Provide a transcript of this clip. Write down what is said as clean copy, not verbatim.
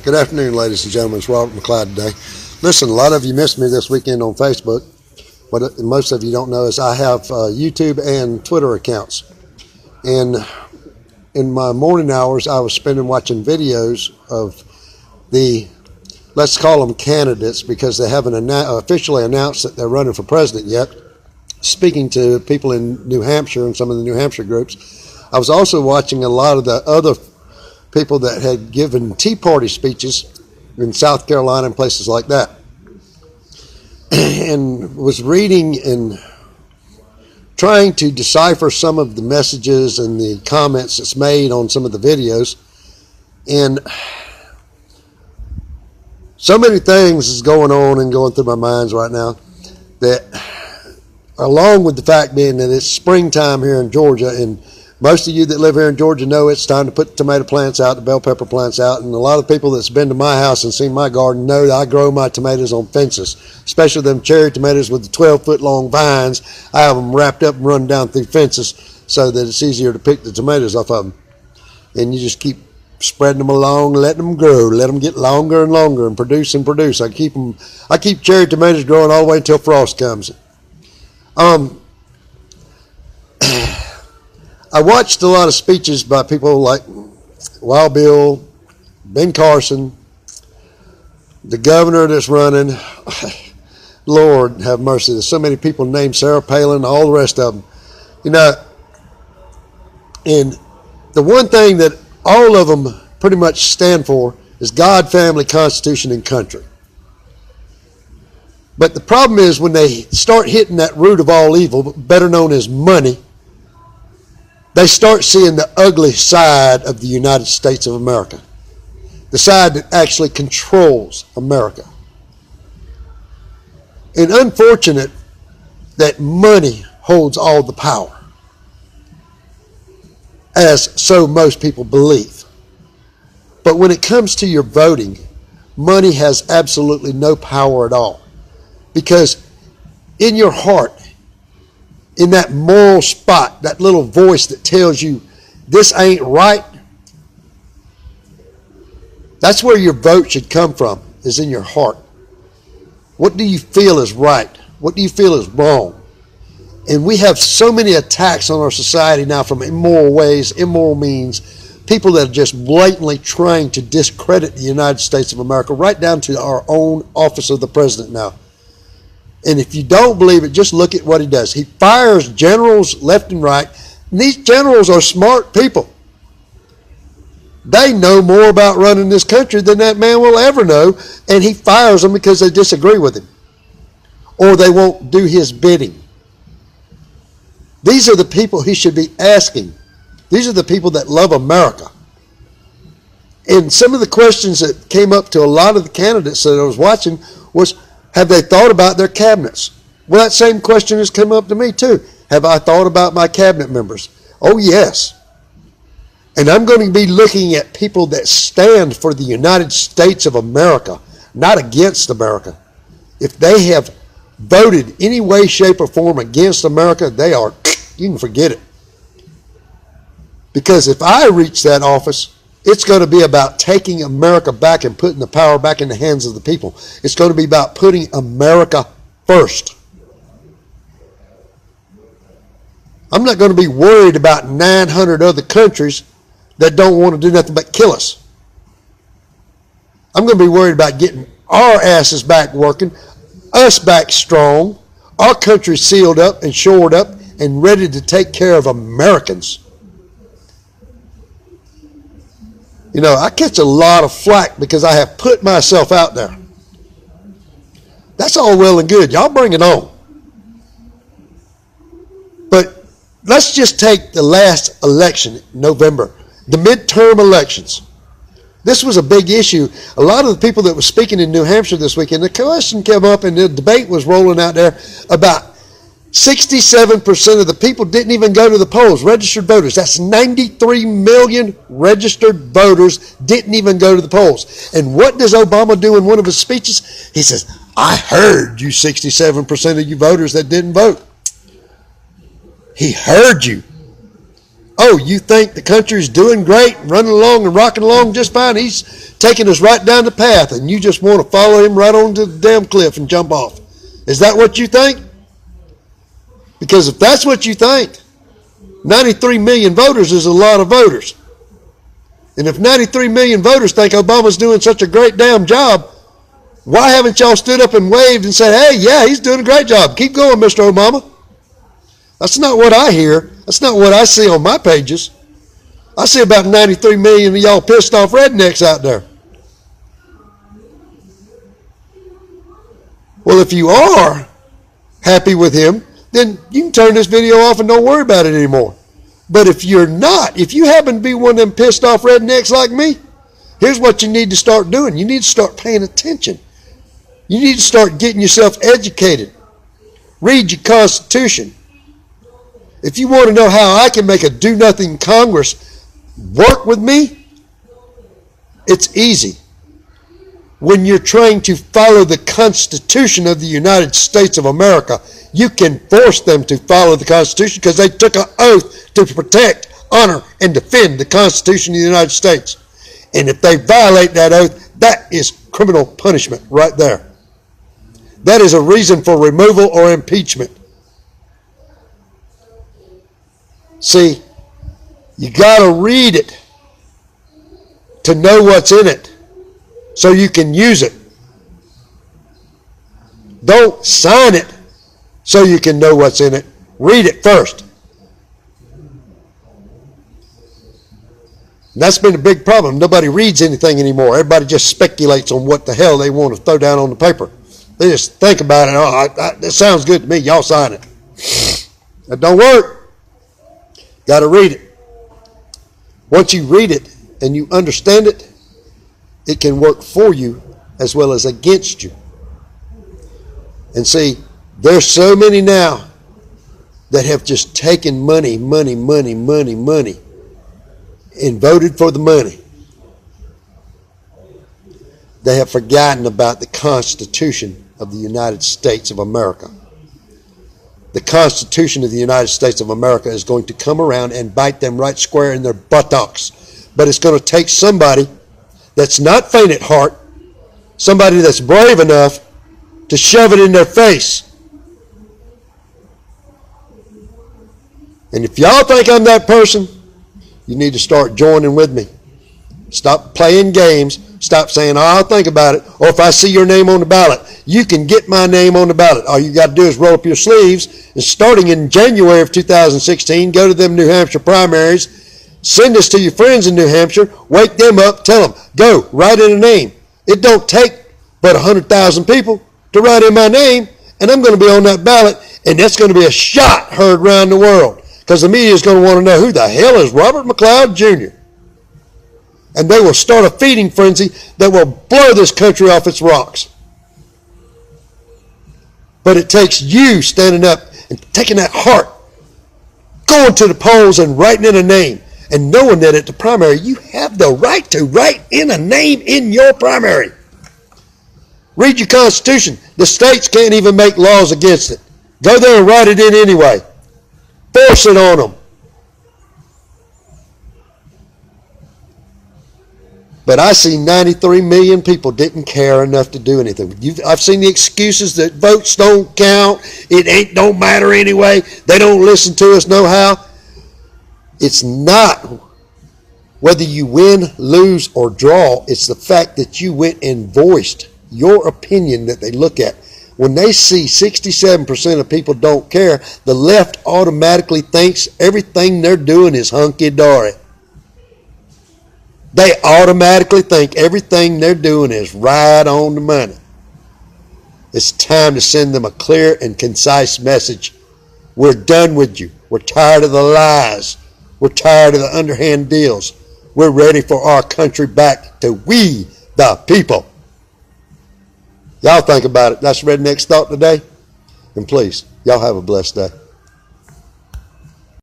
Good afternoon, ladies and gentlemen. It's Robert McLeod today. Listen, a lot of you missed me this weekend on Facebook. What most of you don't know is I have YouTube and Twitter accounts. And in my morning hours, I was spending watching videos of the, let's call them candidates, because they haven't officially announced that they're running for president yet, speaking to people in New Hampshire and some of the New Hampshire groups. I was also watching a lot of the other people that had given Tea Party speeches in South Carolina and places like that, and was reading and trying to decipher some of the messages and the comments that's made on some of the videos. And so many things is going on and going through my minds right now, that along with the fact being that it's springtime here in Georgia, and most of you that live here in Georgia know it's time to put the tomato plants out, the bell pepper plants out, and a lot of people that's been to my house and seen my garden know that I grow my tomatoes on fences, especially them cherry tomatoes with the 12-foot long vines. I have them wrapped up and run down through fences so that it's easier to pick the tomatoes off of them. And you just keep spreading them along, letting them grow, let them get longer and longer and produce and produce. I keep cherry tomatoes growing all the way until frost comes. I watched a lot of speeches by people like Wild Bill, Ben Carson, the governor that's running. Lord have mercy. There's so many people named Sarah Palin, all the rest of them. You know, and the one thing that all of them pretty much stand for is God, family, Constitution, and country. But the problem is when they start hitting that root of all evil, better known as money, they start seeing the ugly side of the United States of America, the side that actually controls America. And unfortunate that money holds all the power, as so most people believe. But when it comes to your voting, money has absolutely no power at all, because in your heart, in that moral spot, that little voice that tells you this ain't right, that's where your vote should come from, is in your heart. What do you feel is right? What do you feel is wrong? And we have so many attacks on our society now from immoral ways, immoral means, people that are just blatantly trying to discredit the United States of America, right down to our own office of the president now. And if you don't believe it, just look at what he does. He fires generals left and right. And these generals are smart people. They know more about running this country than that man will ever know. And he fires them because they disagree with him, or they won't do his bidding. These are the people he should be asking. These are the people that love America. And some of the questions that came up to a lot of the candidates that I was watching was, have they thought about their cabinets? Well, that same question has come up to me too. Have I thought about my cabinet members? Oh, yes. And I'm going to be looking at people that stand for the United States of America, not against America. If they have voted any way, shape, or form against America, you can forget it. Because if I reach that office, it's going to be about taking America back and putting the power back in the hands of the people. It's going to be about putting America first. I'm not going to be worried about 900 other countries that don't want to do nothing but kill us. I'm going to be worried about getting our asses back working, us back strong, our country sealed up and shored up and ready to take care of Americans. You know, I catch a lot of flack because I have put myself out there. That's all well and good. Y'all bring it on. But let's just take the last election, November, the midterm elections. This was a big issue. A lot of the people that were speaking in New Hampshire this weekend, the question came up and the debate was rolling out there about 67% of the people didn't even go to the polls, registered voters. That's 93 million registered voters didn't even go to the polls. And what does Obama do in one of his speeches? He says, I heard you 67% of you voters that didn't vote. He heard you. Oh, you think the country's doing great, running along and rocking along just fine? He's taking us right down the path, and you just want to follow him right onto the damn cliff and jump off. Is that what you think? Because if that's what you think, 93 million voters is a lot of voters. And if 93 million voters think Obama's doing such a great damn job, why haven't y'all stood up and waved and said, hey, yeah, he's doing a great job. Keep going, Mr. Obama. That's not what I hear. That's not what I see on my pages. I see about 93 million of y'all pissed off rednecks out there. Well, if you are happy with him, then you can turn this video off and don't worry about it anymore. But if you're not, if you happen to be one of them pissed off rednecks like me, here's what you need to start doing. You need to start paying attention. You need to start getting yourself educated. Read your Constitution. If you want to know how I can make a do-nothing Congress work with me, it's easy. When you're trying to follow the Constitution of the United States of America, you can force them to follow the Constitution because they took an oath to protect, honor, and defend the Constitution of the United States. And if they violate that oath, that is criminal punishment right there. That is a reason for removal or impeachment. See, you got to read it to know what's in it so you can use it. Don't sign it so you can know what's in it. Read it first. And that's been a big problem. Nobody reads anything anymore. Everybody just speculates on what the hell they want to throw down on the paper. They just think about it. Oh, that sounds good to me. Y'all sign it. That don't work. Got to read it. Once you read it and you understand it, it can work for you as well as against you. And see, there's so many now that have just taken money, and voted for the money. They have forgotten about the Constitution of the United States of America. The Constitution of the United States of America is going to come around and bite them right square in their buttocks. But it's going to take somebody that's not faint at heart, somebody that's brave enough to shove it in their face. And if y'all think I'm that person, you need to start joining with me. Stop playing games. Stop saying, oh, I'll think about it. Or if I see your name on the ballot, you can get my name on the ballot. All you got to do is roll up your sleeves. And starting in January of 2016, go to them New Hampshire primaries. Send this to your friends in New Hampshire. Wake them up. Tell them, go, write in a name. It don't take but 100,000 people to write in my name. And I'm going to be on that ballot. And that's going to be a shot heard around the world. Because the media is going to want to know who the hell is Robert McLeod Jr. And they will start a feeding frenzy that will blow this country off its rocks. But it takes you standing up and taking that heart, going to the polls and writing in a name, and knowing that at the primary you have the right to write in a name in your primary. Read your Constitution. The states can't even make laws against it. Go there and write it in anyway. Force it on them. But I see 93 million people didn't care enough to do anything. I've seen the excuses that votes don't count. It don't matter anyway. They don't listen to us no how. It's not whether you win, lose, or draw. It's the fact that you went and voiced your opinion that they look at. When they see 67% of people don't care, the left automatically thinks everything they're doing is hunky-dory. They automatically think everything they're doing is right on the money. It's time to send them a clear and concise message. We're done with you. We're tired of the lies. We're tired of the underhand deals. We're ready for our country back to we the people. Y'all think about it. That's R3Dn3Ck Thought today. And please, y'all have a blessed day.